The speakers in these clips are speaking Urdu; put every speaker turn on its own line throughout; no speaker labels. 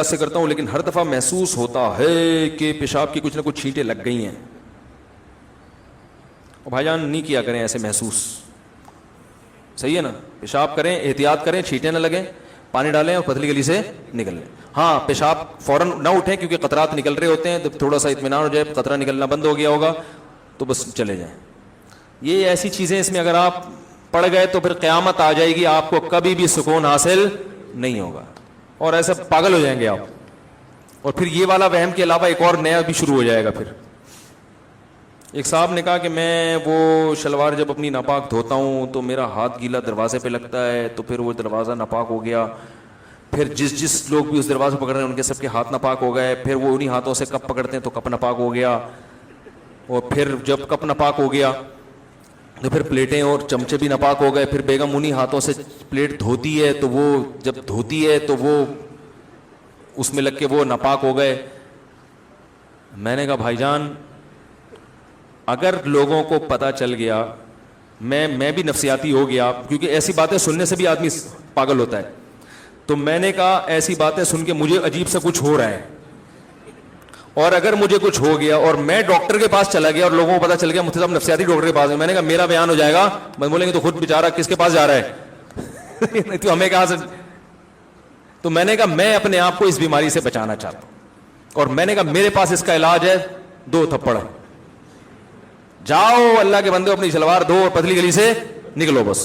سے کرتا ہوں لیکن ہر دفعہ محسوس ہوتا ہے کہ پیشاب کی کچھ نہ کچھ چھینٹیں لگ گئی ہیں. اور بھائی جان نہیں کیا کریں ایسے محسوس, صحیح ہے نا؟ پیشاب کریں, احتیاط کریں, چھینٹیں نہ لگیں, پانی ڈالیں اور پتلی گلی سے نکل لیں. ہاں پیشاب فوراً نہ اٹھیں کیونکہ قطرات نکل رہے ہوتے ہیں, تو تھوڑا سا اطمینان ہو جائے, قطرہ نکلنا بند ہو گیا ہوگا تو بس چلے جائیں. یہ ایسی چیزیں اس میں اگر آپ پڑ گئے تو پھر قیامت آ جائے گی, آپ کو کبھی بھی سکون حاصل نہیں ہوگا اور ایسے پاگل ہو جائیں گے آپ. اور پھر یہ والا وہم کے علاوہ ایک اور نیا بھی شروع ہو جائے گا. پھر ایک صاحب نے کہا کہ میں وہ شلوار جب اپنی ناپاک دھوتا ہوں تو میرا ہاتھ گیلا دروازے پہ لگتا ہے, تو پھر وہ دروازہ ناپاک ہو گیا, پھر جس لوگ بھی اس دروازے پکڑ رہے ہیں ان کے سب کے ہاتھ ناپاک ہو گئے, پھر وہ انہی ہاتھوں سے کپ پکڑتے ہیں تو کپ ناپاک ہو گیا, اور پھر جب کپ ناپاک ہو گیا تو پھر پلیٹیں اور چمچے بھی ناپاک ہو گئے, پھر بیگم انہی ہاتھوں سے پلیٹ دھوتی ہے تو وہ جب دھوتی ہے تو وہ اس میں لگ کے وہ ناپاک ہو گئے. میں نے کہا بھائی جان اگر لوگوں کو پتہ چل گیا, میں بھی نفسیاتی ہو گیا کیونکہ ایسی باتیں سننے سے بھی آدمی پاگل ہوتا ہے, تو میں نے کہا ایسی باتیں سن کے مجھے عجیب سا کچھ ہو رہا ہے, اور اگر مجھے کچھ ہو گیا اور میں ڈاکٹر کے پاس چلا گیا اور لوگوں کو پتہ چل گیا مفتی صاحب نفسیاتی ڈاکٹر کے پاس ہے, میں نے کہا میرا بیان ہو جائے گا, میں بولیں گے تو خود بیچارہ کس کے پاس جا رہا ہے تو ہمیں کہاں سے. تو میں نے کہا میں اپنے آپ کو اس بیماری سے بچانا چاہتا ہوں, اور میں نے کہا میرے پاس اس کا علاج ہے 2 تھپڑ. جاؤ اللہ کے بندے اپنی شلوار دھو اور پتلی گلی سے نکلو, بس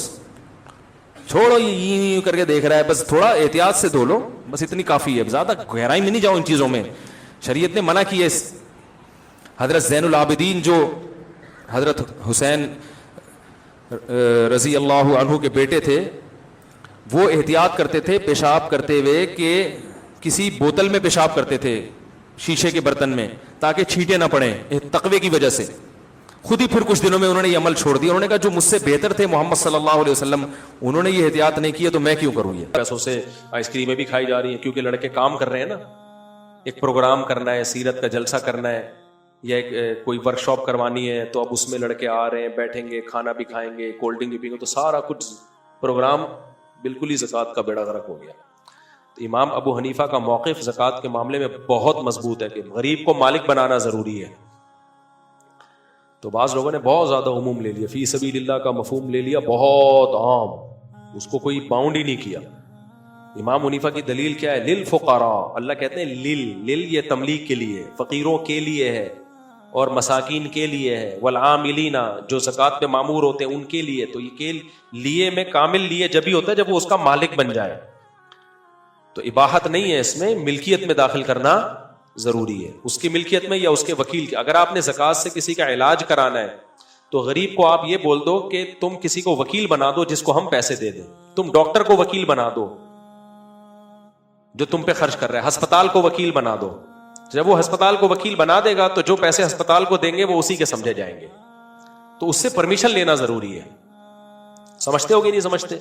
چھوڑو یہ کر کے دیکھ رہا ہے, بس تھوڑا احتیاط سے دھو لو, بس اتنی کافی ہے, زیادہ گہرائی میں نہیں جاؤ ان چیزوں میں. شریعت نے منع کی ہے. حضرت زین العابدین جو حضرت حسین رضی اللہ عنہ کے بیٹے تھے, وہ احتیاط کرتے تھے پیشاب کرتے ہوئے کہ کسی بوتل میں پیشاب کرتے تھے شیشے کے برتن میں تاکہ چھینٹیں نہ پڑیں تقوی کی وجہ سے. خود ہی پھر کچھ دنوں میں انہوں نے یہ عمل چھوڑ دیا. انہوں نے کہا جو مجھ سے بہتر تھے محمد صلی اللہ علیہ وسلم, انہوں نے یہ احتیاط نہیں کیا تو میں کیوں کروں. یہ
پیسوں سے آئس کریمیں بھی کھائی جا رہی ہیں کیونکہ لڑکے کام کر رہے ہیں نا, ایک پروگرام کرنا ہے, سیرت کا جلسہ کرنا ہے, یا کوئی ورک شاپ کروانی ہے, تو اب اس میں لڑکے آ رہے ہیں, بیٹھیں گے, کھانا بھی کھائیں گے, کولڈ ڈرنک بھی پئیں گے, تو سارا کچھ پروگرام بالکل ہی زکوٰۃ کا بیڑا غرق ہو گیا. تو امام ابو حنیفہ کا موقف زکوٰۃ کے معاملے میں بہت مضبوط ہے کہ غریب کو مالک بنانا ضروری ہے. تو بعض لوگوں نے بہت زیادہ عموم لے لیا, فی سبیل اللہ کا مفہوم لے لیا بہت عام, اس کو کوئی باؤنڈ ہی نہیں کیا. امام حنیفہ کی دلیل کیا ہے؟ للفقراء, اللہ کہتے ہیں لل یہ تملیغ کے لیے, فقیروں کے لیے ہے اور مساکین کے لیے ہے, والعاملین جو زکوٰۃ پہ مامور ہوتے ہیں ان کے لیے. تو یہ کے لیے میں کامل لیے جب ہی ہوتا ہے جب وہ اس کا مالک بن جائے. تو اباحت نہیں ہے اس میں, ملکیت میں داخل کرنا ضروری ہے, اس کی ملکیت میں یا اس کے وکیل کی. اگر آپ نے زکوٰۃ سے کسی کا علاج کرانا ہے تو غریب کو آپ یہ بول دو کہ تم کسی کو وکیل بنا دو جس کو ہم پیسے دے دیں. تم ڈاکٹر کو وکیل بنا دو جو تم پہ خرچ کر رہا ہے, ہسپتال کو وکیل بنا دو. جب وہ ہسپتال کو وکیل بنا دے گا تو جو پیسے ہسپتال کو دیں گے وہ اسی کے سمجھے جائیں گے. تو اس سے پرمیشن لینا ضروری ہے. سمجھتے ہو گے نہیں سمجھتے؟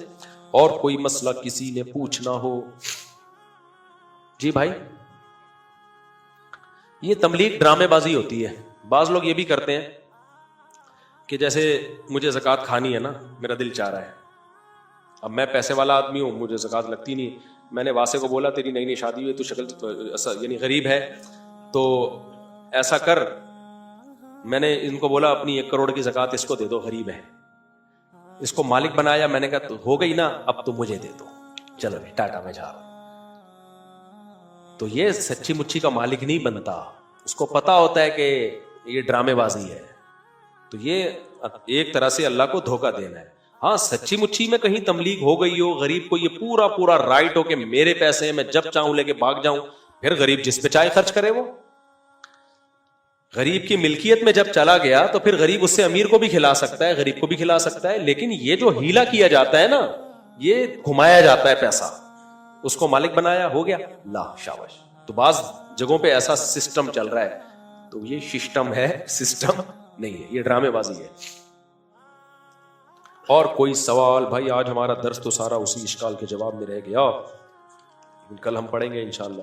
اور کوئی مسئلہ کسی نے پوچھنا ہو؟ جی بھائی, یہ تبلیغ ڈرامے بازی ہوتی ہے. بعض لوگ یہ بھی کرتے ہیں کہ جیسے مجھے زکوٰۃ کھانی ہے نا, میرا دل چاہ رہا ہے, اب میں پیسے والا آدمی ہوں, مجھے زکوٰۃ لگتی نہیں. میں نے واسے کو بولا تیری نئی شادی ہوئی تو شکل یعنی غریب ہے تو ایسا کر, میں نے ان کو بولا اپنی 1 کروڑ کی زکوٰۃ اس کو دے دو, غریب ہے, اس کو مالک بنایا. میں نے کہا تو ہو گئی نا, اب تو مجھے دے دو, چلو ٹاٹا میں جا رہا ہوں. تو یہ سچی مچھی کا مالک نہیں بنتا, اس کو پتا ہوتا ہے کہ یہ ڈرامے بازی ہے. تو یہ ایک طرح سے اللہ کو دھوکہ دینا ہے. ہاں سچی مچھی میں کہیں تبلیغ ہو گئی ہو, غریب کو یہ پورا رائٹ ہو کہ میرے پیسے میں جب چاہوں لے کے بھاگ جاؤں, پھر غریب جس پہ چاہے خرچ کرے. وہ غریب کی ملکیت میں جب چلا گیا تو پھر غریب اس سے امیر کو بھی کھلا سکتا ہے, غریب کو بھی کھلا سکتا ہے. لیکن یہ جو ہیلا کیا جاتا ہے نا, یہ گھمایا جاتا ہے پیسہ, اس کو مالک بنایا, ہو گیا لا شاباش. تو بعض جگہوں پہ ایسا سسٹم چل رہا ہے, تو یہ سسٹم ہے, سسٹم نہیں ہے, یہ ڈرامے بازی ہے. اور کوئی سوال؟ بھائی آج ہمارا درس تو سارا اسی اشکال کے جواب میں رہ گیا, لیکن کل ہم پڑھیں گے انشاءاللہ.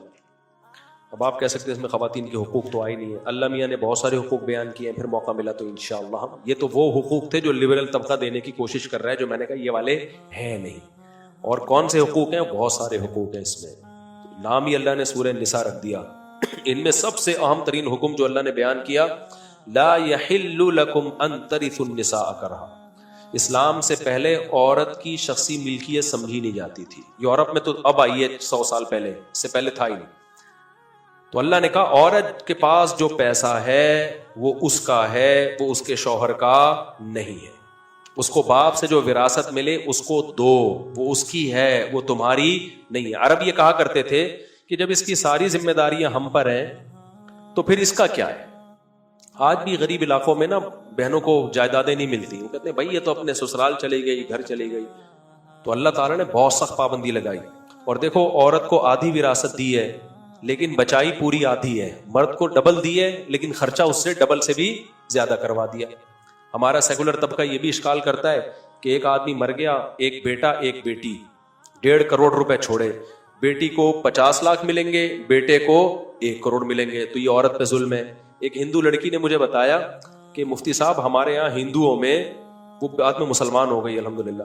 اب آپ کہہ سکتے ہیں اس میں خواتین کے حقوق تو آئے نہیں ہے. اللہ میاں نے بہت سارے حقوق بیان کیے ہیں, پھر موقع ملا تو انشاءاللہ ہم, یہ تو وہ حقوق تھے جو لبرل طبقہ دینے کی کوشش کر رہا ہے, جو میں نے کہا یہ والے ہیں نہیں. اور کون سے حقوق ہیں؟ بہت سارے حقوق ہیں اس میں. نام ہی اللہ نے سورہ نساء رکھ دیا. ان میں سب سے اہم ترین حکم جو اللہ نے بیان کیا, لا یحل لکم ان ترثوا النساء کرہا. اسلام سے پہلے عورت کی شخصی ملکیت سمجھی نہیں جاتی تھی. یورپ میں تو اب آئی ہے 100 سال پہلے, اس سے پہلے تھا ہی نہیں. تو اللہ نے کہا عورت کے پاس جو پیسہ ہے وہ اس کا ہے, وہ اس کے شوہر کا نہیں ہے. اس کو باپ سے جو وراثت ملے اس کو دو, وہ اس کی ہے, وہ تمہاری نہیں ہے. عرب یہ کہا کرتے تھے کہ جب اس کی ساری ذمہ داریاں ہم پر ہیں تو پھر اس کا کیا ہے. آج بھی غریب علاقوں میں نا بہنوں کو جائیدادیں نہیں ملتی, وہ کہتے ہیں بھائی یہ تو اپنے سسرال چلی گئی, گھر چلی گئی. تو اللہ تعالیٰ نے بہت سخت پابندی لگائی. اور دیکھو عورت کو آدھی وراثت دی ہے لیکن بچائی پوری آدھی ہے, مرد کو ڈبل دی ہے لیکن خرچہ اس سے ڈبل سے بھی زیادہ کروا دیا. ہمارا سیکولر طبقہ یہ بھی اشکال کرتا ہے کہ ایک آدمی مر گیا, ایک بیٹا ایک بیٹی, 1.5 کروڑ روپے چھوڑے, بیٹی کو 50 لاکھ ملیں گے, بیٹے کو 1 کروڑ ملیں گے, تو یہ عورت پہ ظلم ہے. ایک ہندو لڑکی نے مجھے بتایا کہ مفتی صاحب ہمارے یہاں ہندوؤں میں, وہ بعد میں مسلمان ہو گئی الحمدللہ,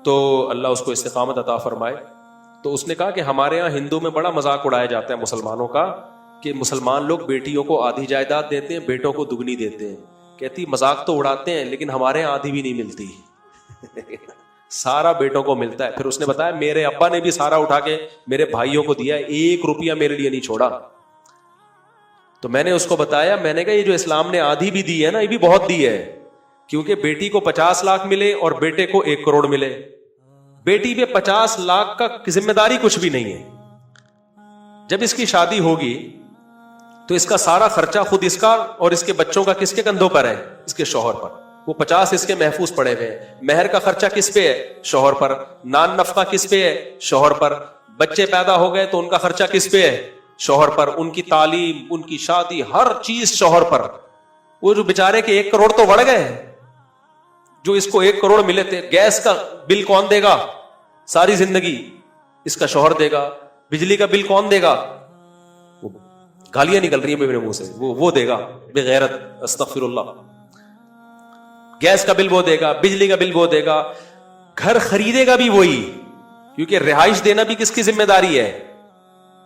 تو اللہ اس کو استقامت عطا فرمائے. تو اس نے کہا کہ ہمارے یہاں ہندو میں بڑا مذاق اڑایا جاتا ہے مسلمانوں کا کہ مسلمان لوگ بیٹیوں کو آدھی جائیداد دیتے ہیں, بیٹوں کو دگنی دیتے ہیں. کہتی مذاق تو اڑاتے ہیں لیکن ہمارے یہاں آدھی بھی نہیں ملتی, سارا بیٹوں کو ملتا ہے. پھر اس نے بتایا میرے ابا نے بھی سارا اٹھا کے میرے بھائیوں کو دیا, 1 روپیہ میرے لیے نہیں چھوڑا. تو میں نے اس کو بتایا, میں نے کہا یہ جو اسلام نے آدھی بھی دی ہے نا, یہ بھی بہت دی ہے, کیونکہ بیٹی کو 50 لاکھ ملے اور بیٹے کو 1 کروڑ ملے. بیٹی پہ 50 لاکھ کا ذمہ داری کچھ بھی نہیں ہے. جب اس کی شادی ہوگی تو اس کا سارا خرچہ خود اس کا اور اس کے بچوں کا کس کے کندھوں پر ہے, اس کے شوہر پر. وہ 50 اس کے محفوظ پڑے ہوئے ہیں. مہر کا خرچہ کس پہ ہے, شوہر پر. نان نفقہ کس پہ ہے, شوہر پر. بچے پیدا ہو گئے تو ان کا خرچہ کس پہ ہے, شوہر پر. ان کی تعلیم, ان کی شادی, ہر چیز شوہر پر. وہ جو بیچارے کے 1 کروڑ تو بڑھ گئے, جو اس کو 1 کروڑ ملے تھے, گیس کا بل کون دے گا ساری زندگی, اس کا شوہر دے گا. بجلی کا بل کون دے گا, گالیاں نکل رہی ہیں میرے منہ سے, وہ دے گا بے غیرت, استغفر اللہ. گیس کا بل وہ دے گا, بجلی کا بل وہ دے گا, گھر خریدے گا بھی وہی, کیونکہ رہائش دینا بھی کس کی ذمہ داری ہے,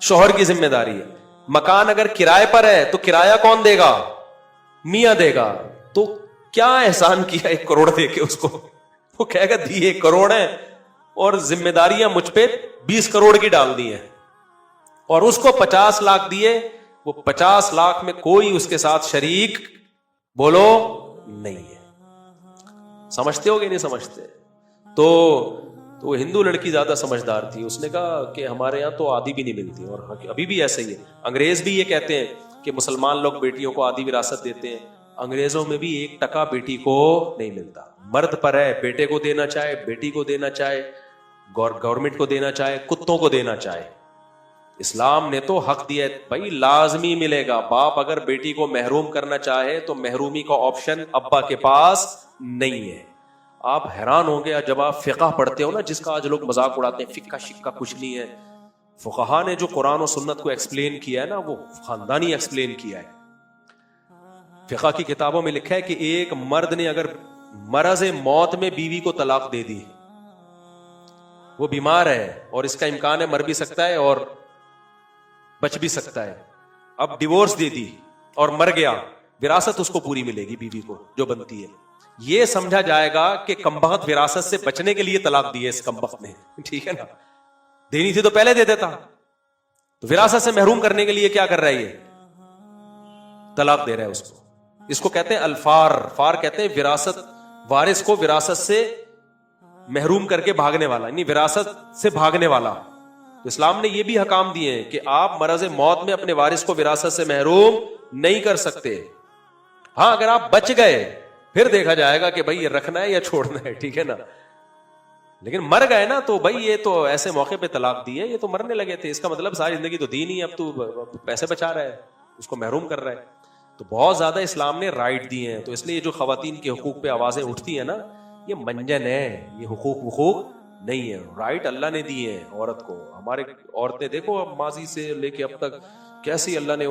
شوہر کی ذمہ داری ہے. مکان اگر کرائے پر ہے تو کرایہ کون دے گا, میاں دے گا. تو کیا احسان کیا 1 کروڑ دے کے اس کو, وہ کہے گا دی 1 کروڑ ہے اور ذمہ داریاں مجھ پہ 20 کروڑ کی ڈال دی ہیں, اور اس کو 50 لاکھ دیے. وہ 50 لاکھ میں کوئی اس کے ساتھ شریک بولو نہیں ہے. سمجھتے ہو گے نہیں سمجھتے؟ تو وہ ہندو لڑکی زیادہ سمجھدار تھی. اس نے کہا کہ ہمارے یہاں تو آدھی بھی نہیں ملتی, اور ابھی بھی ایسے ہی ہے. انگریز بھی یہ کہتے ہیں کہ مسلمان لوگ بیٹیوں کو آدھی وراثت دیتے ہیں. انگریزوں میں بھی 1% بیٹی کو نہیں ملتا. مرد پر ہے, بیٹے کو دینا چاہے, بیٹی کو دینا چاہے, گورنمنٹ کو دینا چاہے, کتوں کو دینا چاہے. اسلام نے تو حق دیا ہے بھائی, لازمی ملے گا. باپ اگر بیٹی کو محروم کرنا چاہے تو محرومی کا آپشن ابا کے پاس نہیں ہے. آپ حیران ہوں گے جب آپ فقہ پڑھتے ہو نا, جس کا آج لوگ مذاق اڑاتے ہیں, فقہ شکہ کچھ نہیں ہے. فقہا نے جو قرآن و سنت کو ایکسپلین کیا ہے نا, وہ خاندانی ایکسپلین کیا ہے. فقہ کی کتابوں میں لکھا ہے کہ ایک مرد نے اگر مرض موت میں بیوی کو طلاق دے دی, وہ بیمار ہے اور اس کا امکان ہے مر بھی سکتا ہے اور بچ بھی سکتا ہے, اب ڈیورس دے دی اور مر گیا, وراثت اس کو پوری ملے گی بیوی کو جو بنتی ہے. یہ سمجھا جائے گا کہ کمبخت وراثت سے بچنے کے لیے طلاق دی ہے اس کمبخت نے, ٹھیک ہے نا. دینی تھی تو پہلے دے دیتا. تو وراثت سے محروم کرنے کے لیے کیا کر رہا ہے, یہ طلاق دے رہا ہے اس کو. اس کو کہتے ہیں الفار. فار کہتے ہیں وراثت, وارث کو وراثت سے محروم کر کے بھاگنے والا, یعنی وراثت سے بھاگنے والا. تو اسلام نے یہ بھی حکام دیے ہیں کہ آپ مرض موت میں اپنے وارث کو وراثت سے محروم نہیں کر سکتے. ہاں اگر آپ بچ گئے پھر دیکھا جائے گا کہ بھائی یہ رکھنا ہے یا چھوڑنا ہے, ٹھیک ہے نا. لیکن مر گئے نا تو بھائی یہ تو ایسے موقع پہ طلاق دی ہے, یہ تو مرنے لگے تھے, اس کا مطلب ساری زندگی تو دی نہیں, اب تو پیسے بچا رہا ہے, اس کو محروم کر رہا ہے. تو بہت زیادہ اسلام نے رائٹ دیے ہیں. تو اس لیے جو خواتین کے حقوق پہ آوازیں اٹھتی ہیں نا, یہ منجن ہے, یہ حقوق نہیں ہے. رائٹ اللہ نے دیے ہیں عورت کو. ہمارے عورتیں دیکھو اب ماضی سے لے کے اب تک کیسی اللہ نے